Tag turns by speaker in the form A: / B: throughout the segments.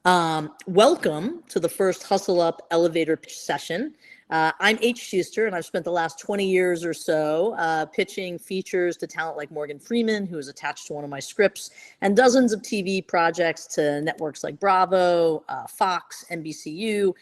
A: Welcome to the first Hustle Up elevator pitch session. I'm H. Schuster, and I've spent the last 20 years or so pitching features to talent like Morgan Freeman, who is attached to one of my scripts, and dozens of TV projects to networks like Bravo, Fox, NBCU,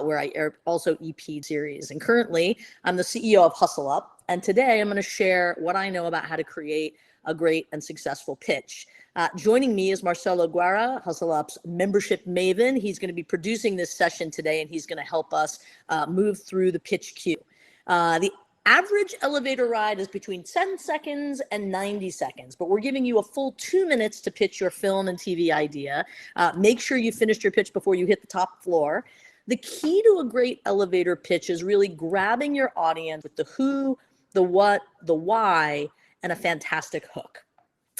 A: where I also EP series. And currently, I'm the CEO of Hustle Up, and today I'm going to share what I know about how to create a great and successful pitch. Joining me is Marcelo Guerra, Hustle Up's membership maven. He's going to be producing this session today, and he's going to help us move through the pitch queue. The average elevator ride is between 10 seconds and 90 seconds, but we're giving you a full 2 minutes to pitch your film and TV idea. Make sure you finished your pitch before you hit the top floor. The key to a great elevator pitch is really grabbing your audience with the who, the what, the why, and a fantastic hook.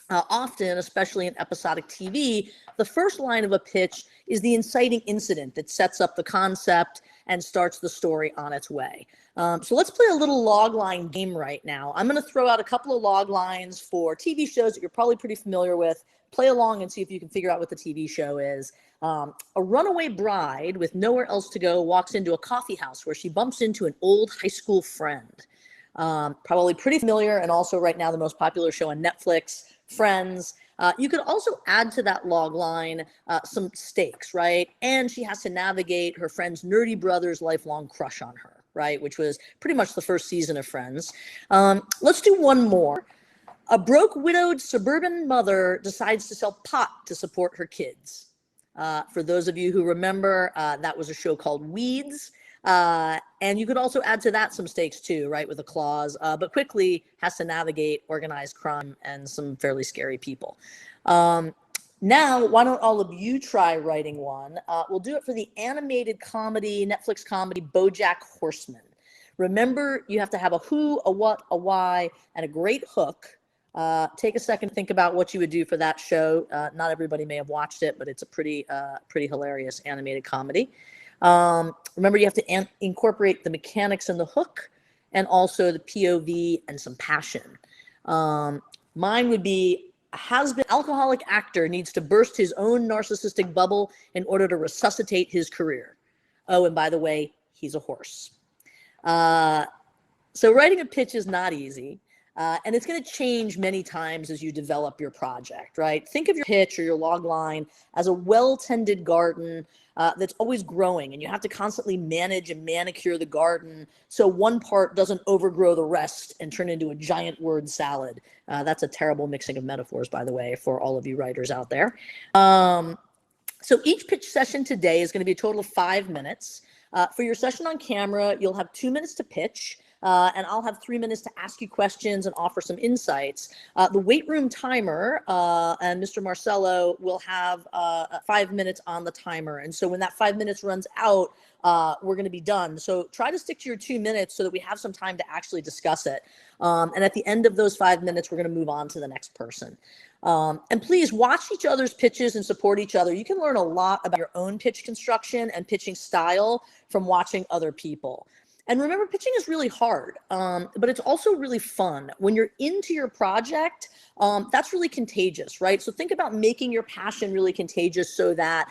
A: Often, especially in episodic TV, the first line of a pitch is the inciting incident that sets up the concept and starts the story on its way. So let's play a little log line game right now. I'm going to throw out a couple of log lines for TV shows that you're probably pretty familiar with. Play along and see if you can figure out what the TV show is. A runaway bride with nowhere else to go walks into a coffee house where she bumps into an old high school friend. Probably pretty familiar, and also right now the most popular show on Netflix, Friends. You could also add to that log line some stakes, right? And she has to navigate her friend's nerdy brother's lifelong crush on her, right? Which was pretty much the first season of Friends. Let's do one more. A broke, widowed suburban mother decides to sell pot to support her kids. For those of you who remember, that was a show called Weeds. And you could also add to that some stakes too, right, with a clause, but quickly has to navigate organized crime and some fairly scary people. Now, why don't all of you try writing one? We'll do it for the animated comedy, Netflix comedy, BoJack Horseman. Remember, you have to have a who, a what, a why, and a great hook. Take a second to think about what you would do for that show. Not everybody may have watched it, but it's a pretty hilarious animated comedy. Remember, you have to incorporate the mechanics and the hook, and also the POV and some passion. Mine would be: a has-been alcoholic actor needs to burst his own narcissistic bubble in order to resuscitate his career. Oh, and by the way, he's a horse. So writing a pitch is not easy. And it's going to change many times as you develop your project, right? Think of your pitch or your log line as a well-tended garden that's always growing, and you have to constantly manage and manicure the garden so one part doesn't overgrow the rest and turn into a giant word salad. That's a terrible mixing of metaphors, by the way, for all of you writers out there. So each pitch session today is going to be a total of 5 minutes. For your session on camera, you'll have 2 minutes to pitch. And I'll have 3 minutes to ask you questions and offer some insights. The wait room timer and Mr. Marcelo will have 5 minutes on the timer. And so when that 5 minutes runs out, we're going to be done. So try to stick to your 2 minutes so that we have some time to actually discuss it. And at the end of those 5 minutes, we're going to move on to the next person. And please watch each other's pitches and support each other. You can learn a lot about your own pitch construction and pitching style from watching other people. And remember, pitching is really hard, but it's also really fun. When you're into your project, that's really contagious, right? So think about making your passion really contagious so that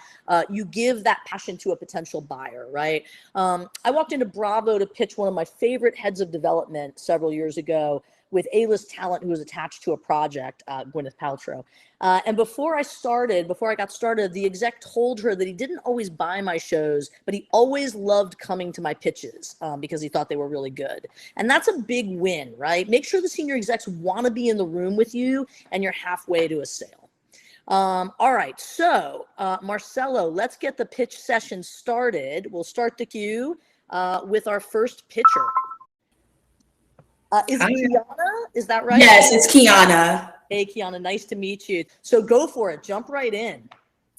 A: you give that passion to a potential buyer, right? I walked into Bravo to pitch one of my favorite heads of development several years ago with A-list talent who was attached to a project, Gwyneth Paltrow. And before I got started, the exec told her that he didn't always buy my shows, but he always loved coming to my pitches because he thought they were really good. And that's a big win, right? Make sure the senior execs want to be in the room with you and you're halfway to a sale. All right, so Marcelo, let's get the pitch session started. We'll start the queue with our first pitcher. Is it Kiana? Is that right?
B: Yes, it's Kiana.
A: Hey, Kiana, nice to meet you. So go for it. Jump right in.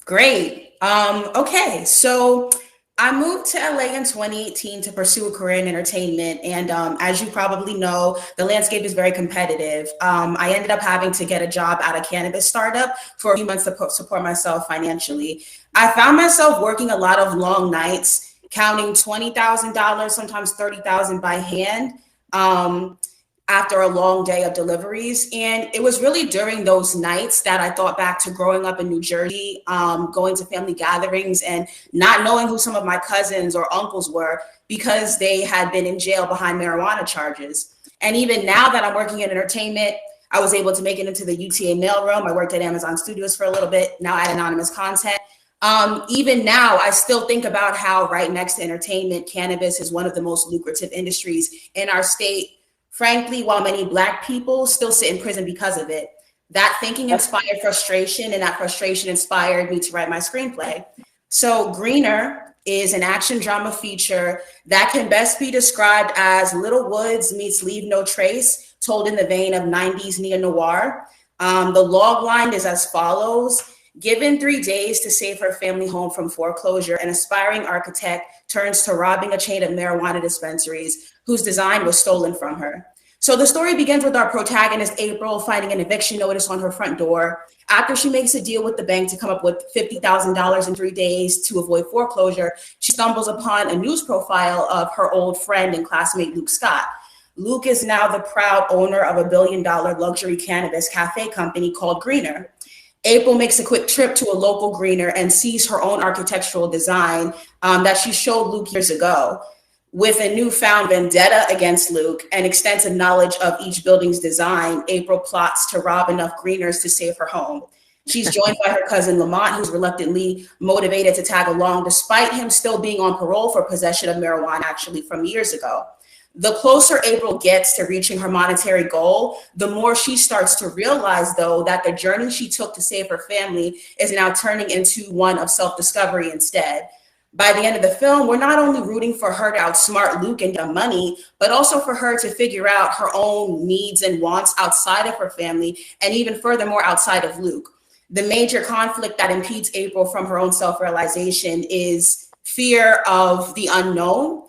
B: Great. Okay, so I moved to LA in 2018 to pursue a career in entertainment. And as you probably know, the landscape is very competitive. I ended up having to get a job at a cannabis startup for a few months to support myself financially. I found myself working a lot of long nights, counting $20,000, sometimes $30,000 by hand. after a long day of deliveries. And it was really during those nights that I thought back to growing up in New Jersey, going to family gatherings and not knowing who some of my cousins or uncles were because they had been in jail behind marijuana charges. And even now that I'm working in entertainment, I was able to make it into the UTA mailroom. I worked at Amazon Studios for a little bit, now at Anonymous Content. Even now, I still think about how right next to entertainment, cannabis is one of the most lucrative industries in our state. Frankly, while many Black people still sit in prison because of it, that thinking inspired frustration, and that frustration inspired me to write my screenplay. So Greener is an action drama feature that can best be described as Little Woods meets Leave No Trace, told in the vein of 90s neo-noir. The log line is as follows. Given 3 days to save her family home from foreclosure, an aspiring architect turns to robbing a chain of marijuana dispensaries whose design was stolen from her. So the story begins with our protagonist, April, finding an eviction notice on her front door. After she makes a deal with the bank to come up with $50,000 in 3 days to avoid foreclosure, she stumbles upon a news profile of her old friend and classmate, Luke Scott. Luke is now the proud owner of a $1 billion luxury cannabis cafe company called Greener. April makes a quick trip to a local Greener and sees her own architectural design that she showed Luke years ago. With a newfound vendetta against Luke and extensive knowledge of each building's design, April plots to rob enough Greeners to save her home. She's joined by her cousin Lamont, who's reluctantly motivated to tag along, despite him still being on parole for possession of marijuana, actually from years ago. The closer April gets to reaching her monetary goal, the more she starts to realize, though, that the journey she took to save her family is now turning into one of self-discovery instead. By the end of the film, we're not only rooting for her to outsmart Luke and get money, but also for her to figure out her own needs and wants outside of her family, and even furthermore outside of Luke. The major conflict that impedes April from her own self-realization is fear of the unknown.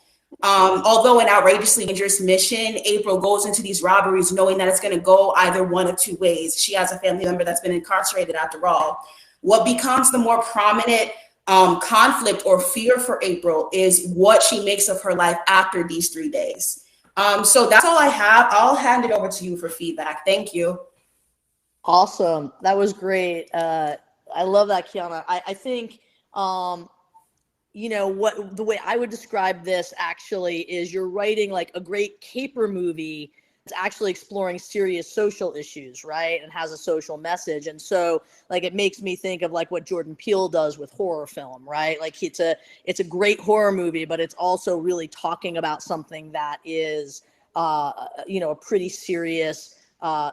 B: Although an outrageously dangerous mission, April goes into these robberies knowing that it's going to go either one of two ways. She has a family member that's been incarcerated after all. What becomes the more prominent conflict or fear for April is what she makes of her life after these 3 days. So that's all I have. I'll hand it over to you for feedback. Thank you.
A: Awesome. That was great. I love that, Kiana. I think, you know, what the way I would describe this actually is you're writing like a great caper movie. It's actually exploring serious social issues, right? And has a social message. And so like it makes me think of like what Jordan Peele does with horror film, right? Like it's a great horror movie, but it's also really talking about something that is you know, a pretty serious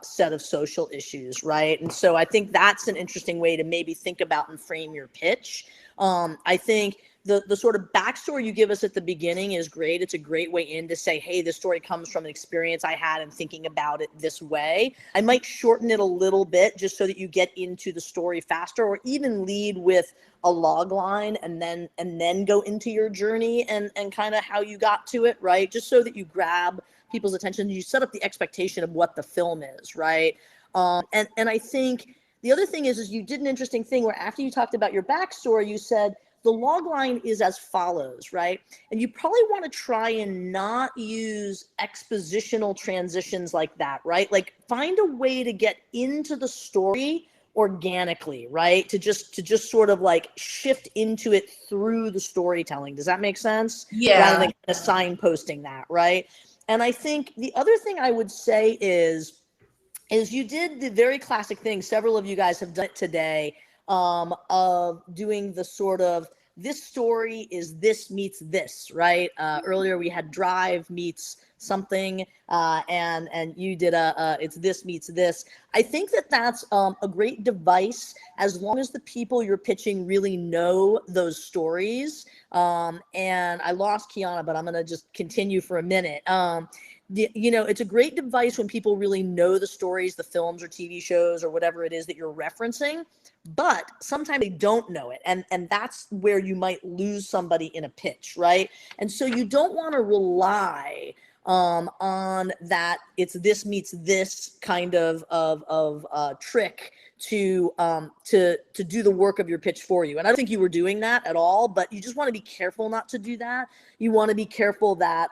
A: set of social issues, right? And so I think that's an interesting way to maybe think about and frame your pitch. I think the sort of backstory you give us at the beginning is great. It's a great way in to say, hey, this story comes from an experience I had in thinking about it this way. I might shorten it a little bit just so that you get into the story faster, or even lead with a log line and then go into your journey and kind of how you got to it, right? Just so that you grab people's attention. You set up the expectation of what the film is, right? And I think the other thing is you did an interesting thing where after you talked about your backstory, you said, the log line is as follows, right? And you probably want to try and not use expositional transitions like that, right? Like find a way to get into the story organically, right? To just sort of like shift into it through the storytelling. Does that make sense?
B: Yeah.
A: Rather than kind of signposting that, right? And I think the other thing I would say is you did the very classic thing. Several of you guys have done it today, of doing the sort of, this story is this meets this, right? Earlier we had Drive meets something, and you did it's this meets this. I think that that's a great device as long as the people you're pitching really know those stories. And I lost Kiana, but I'm gonna just continue for a minute. You know, it's a great device when people really know the stories, the films or TV shows or whatever it is that you're referencing, but sometimes they don't know it. And that's where you might lose somebody in a pitch, right? And so you don't want to rely on that it's this meets this kind of trick to do the work of your pitch for you. And I don't think you were doing that at all, but you just want to be careful not to do that. You want to be careful that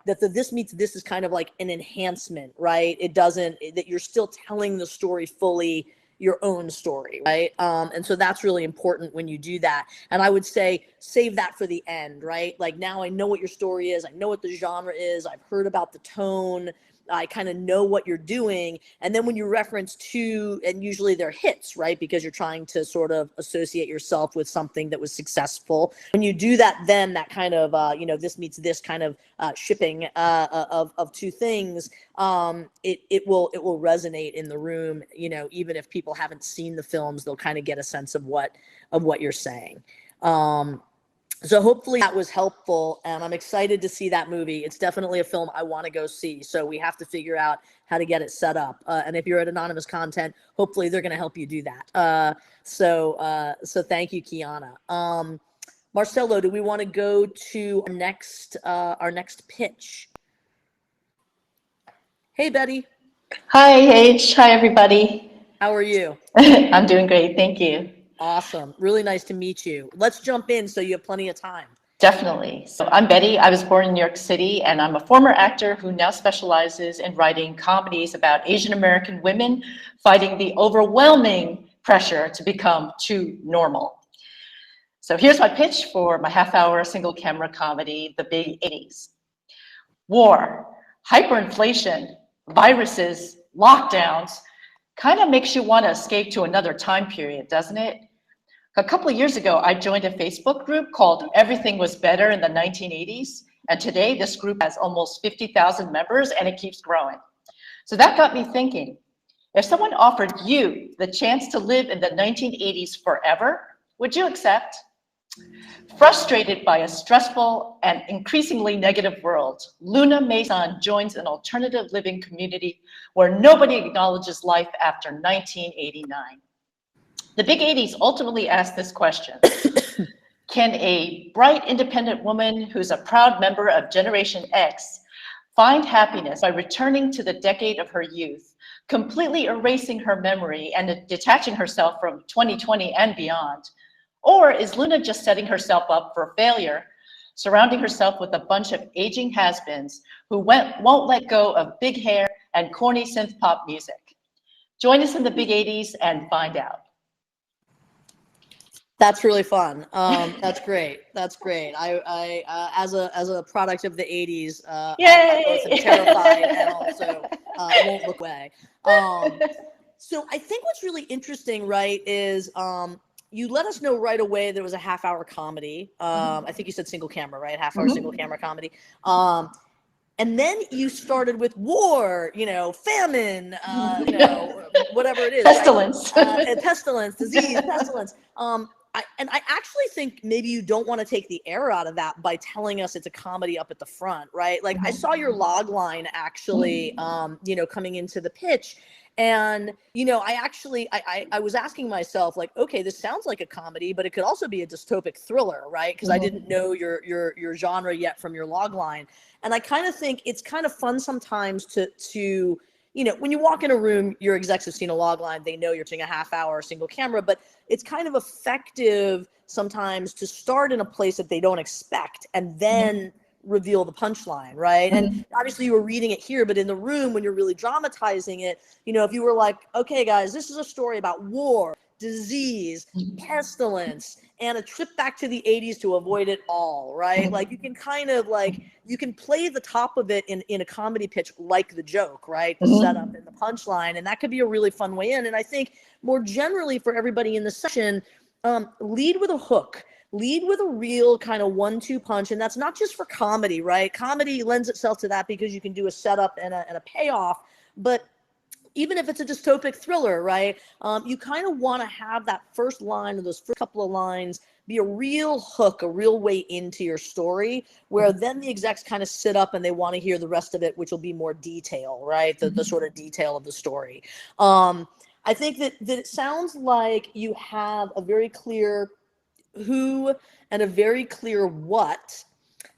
A: that the this meets this is kind of like an enhancement, right? It doesn't, that you're still telling the story fully, your own story, right? And so that's really important when you do that. And I would say save that for the end, right? Like, now I know what your story is. I know what the genre is. I've heard about the tone. I kind of know what you're doing. And then when you reference to, and usually they're hits, right? Because you're trying to sort of associate yourself with something that was successful. When you do that, then that kind of, this meets this kind of shipping of two things, it will resonate in the room. Even if people haven't seen the films, they'll kind of get a sense of what you're saying. So hopefully that was helpful, and I'm excited to see that movie. It's definitely a film I want to go see, so we have to figure out how to get it set up. And if you're at Anonymous Content, hopefully they're going to help you do that. So thank you, Kiana. Marcelo, do we want to go to our next pitch? Hey, Betty.
C: Hi, H. Hi, everybody.
A: How are you?
C: I'm doing great. Thank you.
A: Awesome. Really nice to meet you. Let's jump in so you have plenty of time.
C: Definitely. So I'm Betty. I was born in New York City, and I'm a former actor who now specializes in writing comedies about Asian American women fighting the overwhelming pressure to become too normal. So here's my pitch for my half-hour single-camera comedy, The Big 80s. War, hyperinflation, viruses, lockdowns, kind of makes you want to escape to another time period, doesn't it? A couple of years ago, I joined a Facebook group called Everything Was Better in the 1980s. And today this group has almost 50,000 members and it keeps growing. So that got me thinking, if someone offered you the chance to live in the 1980s forever, would you accept? Frustrated by a stressful and increasingly negative world, Luna Mason joins an alternative living community where nobody acknowledges life after 1989. The Big 80s ultimately asks this question: can a bright, independent woman who's a proud member of Generation X find happiness by returning to the decade of her youth, completely erasing her memory and detaching herself from 2020 and beyond? Or is Luna just setting herself up for failure, surrounding herself with a bunch of aging has-beens who won't let go of big hair and corny synth pop music? Join us in the Big 80s and find out.
A: That's really fun. That's great. That's great. I as a product of the 80s, I both am terrified and also won't look away. So I think what's really interesting, right, is you let us know right away there was a half-hour comedy. I think you said single camera, right? Half-hour single camera comedy. And then you started with war, famine, whatever it is.
C: Pestilence.
A: Right? Pestilence, disease, pestilence. I actually think maybe you don't want to take the air out of that by telling us it's a comedy up at the front, right? Like I saw your log line actually, coming into the pitch. And, I was asking myself, like, okay, this sounds like a comedy, but it could also be a dystopic thriller, right? Because I didn't know your genre yet from your log line. And I kind of think it's kind of fun sometimes to when you walk in a room, your execs have seen a log line, they know you're taking a half-hour single camera, but it's kind of effective sometimes to start in a place that they don't expect and then reveal the punchline, right? And obviously you were reading it here, but in the room when you're really dramatizing it, if you were like, okay, guys, this is a story about war, disease, pestilence, and a trip back to the 80s to avoid it all, right? Like you can kind of you can play the top of it in a comedy pitch like the joke, right? The setup and the punchline, and that could be a really fun way in. And I think more generally for everybody in the session, lead with a hook. Lead with a real kind of 1-2 punch, and that's not just for comedy, right? Comedy lends itself to that because you can do a setup and a payoff, but even if it's a dystopic thriller, right? You kind of want to have that first line or those first couple of lines be a real hook, a real way into your story, where then the execs kind of sit up and they want to hear the rest of it, which will be more detail, right? The sort of detail of the story. I think that it sounds like you have a very clear who and a very clear what.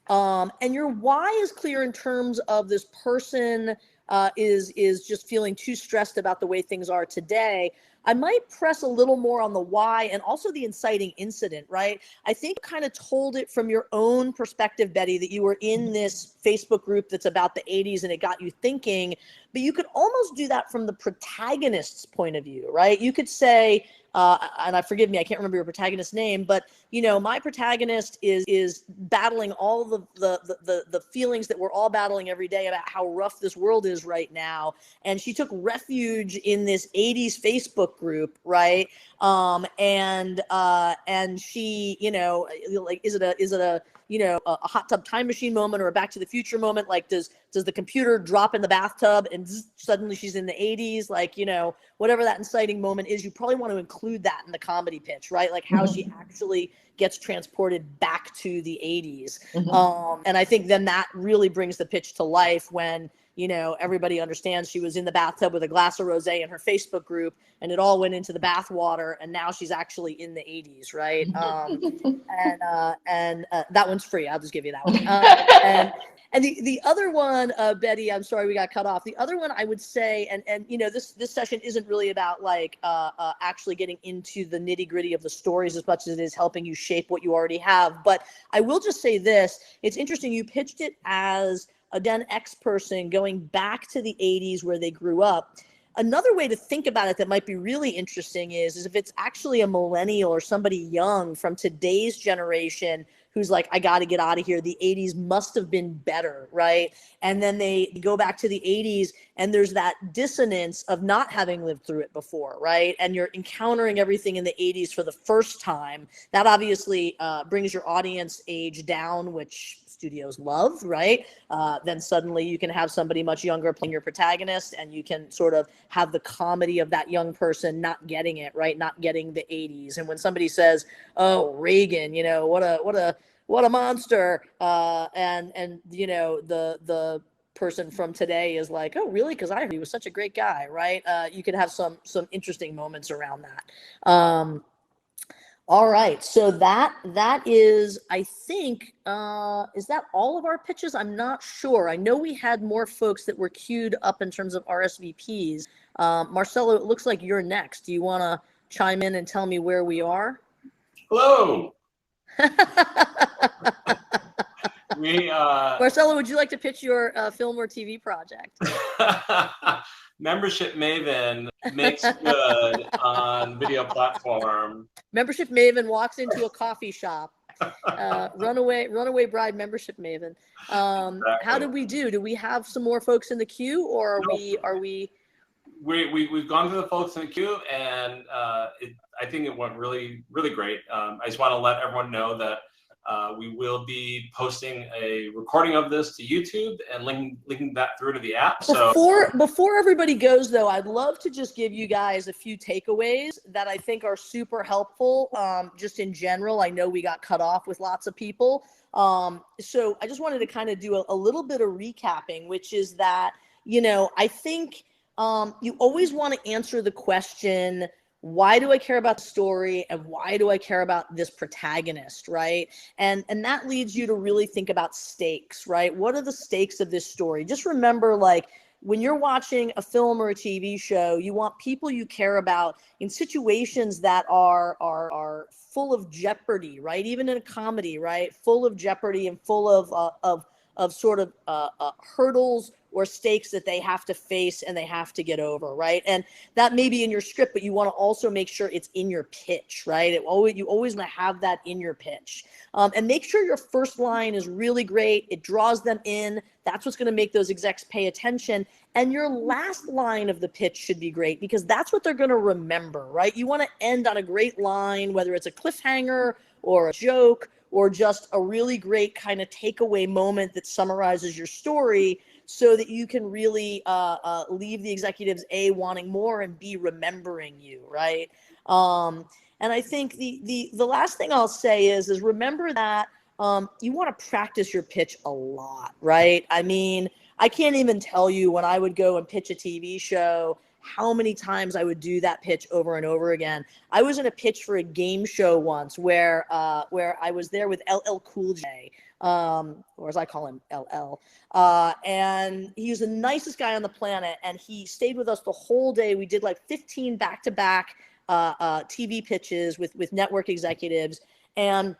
A: And your why is clear in terms of this person is just feeling too stressed about the way things are today. I might press a little more on the why and also the inciting incident, right? I think kind of told it from your own perspective, Betty, that you were in this Facebook group that's about the 80s and it got you thinking, but you could almost do that from the protagonist's point of view, right? You could say, and forgive me, I can't remember your protagonist's name, but my protagonist is battling all the feelings that we're all battling every day about how rough this world is right now, and she took refuge in this 80s Facebook group, right? And she, like, is it a a hot tub time machine moment or a Back to the Future moment? Like, does the computer drop in the bathtub and suddenly she's in the 80s? Like, whatever that inciting moment is, you probably want to include that in the comedy pitch, right? Like how she actually gets transported back to the 80s. And I think then that really brings the pitch to life when, everybody understands she was in the bathtub with a glass of rosé in her Facebook group and it all went into the bath water and now she's actually in the 80s, right? And that one's free. I'll just give you that one. And the other one, Betty, I'm sorry we got cut off. The other one I would say, and this session isn't really about like actually getting into the nitty gritty of the stories as much as it is helping you shape what you already have. But I will just say this: it's interesting. You pitched it as a Gen X person going back to the 80s where they grew up. Another way to think about it that might be really interesting is if it's actually a millennial or somebody young from today's generation who's like, I got to get out of here. The 80s must have been better, right? And then they go back to the 80s and there's that dissonance of not having lived through it before, right? And you're encountering everything in the 80s for the first time. That obviously brings your audience age down, which studios love, right? Then suddenly you can have somebody much younger playing your protagonist and you can sort of have the comedy of that young person not getting it, right? Not getting the 80s. And when somebody says, oh, Reagan, what a monster. And the person from today is like, oh, really? Because I heard he was such a great guy, right? You can have some interesting moments around that. All right, so that is, I think, is that all of our pitches? I'm not sure. I know we had more folks that were queued up in terms of RSVPs. Marcelo, it looks like you're next. Do you want to chime in and tell me where we are?
D: Hello.
A: Marcelo, would you like to pitch your film or TV project?
D: Membership Maven makes good on video platform.
A: Membership Maven walks into a coffee shop. Runaway Bride Membership Maven.
D: Exactly.
A: How did we do? Do we have some more folks in the queue, or are we?
D: We've gone through the folks in the queue, and I think it went really, really great. I just want to let everyone know that we will be posting a recording of this to YouTube and linking that through to the app. So
A: before everybody goes, though, I'd love to just give you guys a few takeaways that I think are super helpful. Just in general, I know we got cut off with lots of people. So I just wanted to kind of do a little bit of recapping, which is that, I think you always want to answer the question, why do I care about the story and why do I care about this protagonist, right? And that leads you to really think about stakes, right? What are the stakes of this story? Just remember, like, when you're watching a film or a TV show, you want people you care about in situations that are full of jeopardy, right? Even in a comedy, right? Full of jeopardy and full of sort of hurdles or stakes that they have to face and they have to get over, right? And that may be in your script, but you want to also make sure it's in your pitch, right? You always want to have that in your pitch. And make sure your first line is really great. It draws them in. That's what's going to make those execs pay attention. And your last line of the pitch should be great because that's what they're going to remember, right? You want to end on a great line, whether it's a cliffhanger or a joke or just a really great kind of takeaway moment that summarizes your story, so that you can really leave the executives A, wanting more, and B, remembering you, right? And I think the last thing I'll say is remember that you want to practice your pitch a lot, right? I mean, I can't even tell you when I would go and pitch a TV show how many times I would do that pitch over and over again. I was in a pitch for a game show once where I was there with LL Cool J. or as I call him, LL. And he was the nicest guy on the planet. And he stayed with us the whole day. We did like 15 back-to-back TV pitches with network executives. And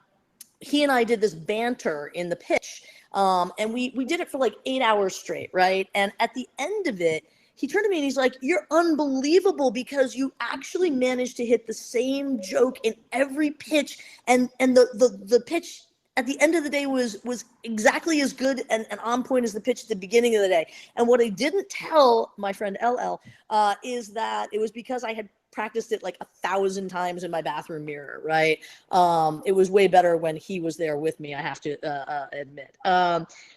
A: he and I did this banter in the pitch. And we did it for like 8 hours straight, right? And at the end of it, he turned to me and he's like, "You're unbelievable because you actually managed to hit the same joke in every pitch. And the pitch at the end of the day was exactly as good and on point as the pitch at the beginning of the day." And what I didn't tell my friend LL is that it was because I had practiced it like 1,000 times in my bathroom mirror, right? It was way better when he was there with me, I have to admit.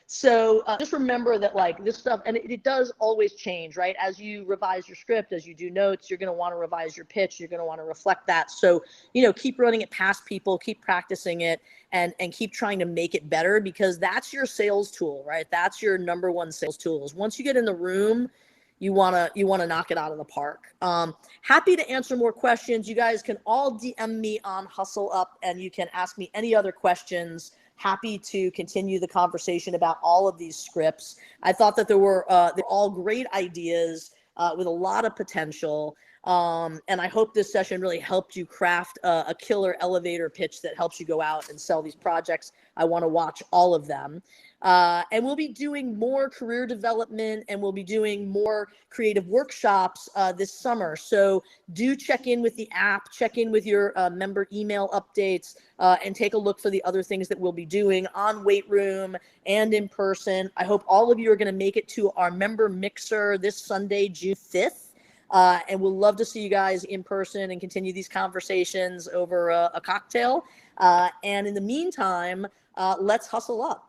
A: So just remember that like this stuff, and it does always change, right? As you revise your script, as you do notes, you're going to want to revise your pitch. You're going to want to reflect that. So, you know, keep running it past people, keep practicing it, and keep trying to make it better, because that's your sales tool, right? That's your number one sales tool. Is once you get in the room, you wanna knock it out of the park. Happy to answer more questions. You guys can all DM me on Hustle Up, and you can ask me any other questions. Happy to continue the conversation about all of these scripts. I thought that they're all great ideas with a lot of potential. And I hope this session really helped you craft a killer elevator pitch that helps you go out and sell these projects. I want to watch all of them. And we'll be doing more career development, and we'll be doing more creative workshops this summer. So do check in with the app, check in with your member email updates, and take a look for the other things that we'll be doing on Weight Room and in person. I hope all of you are going to make it to our member mixer this Sunday, June 5th. And we'll love to see you guys in person and continue these conversations over a cocktail. And in the meantime, let's hustle up.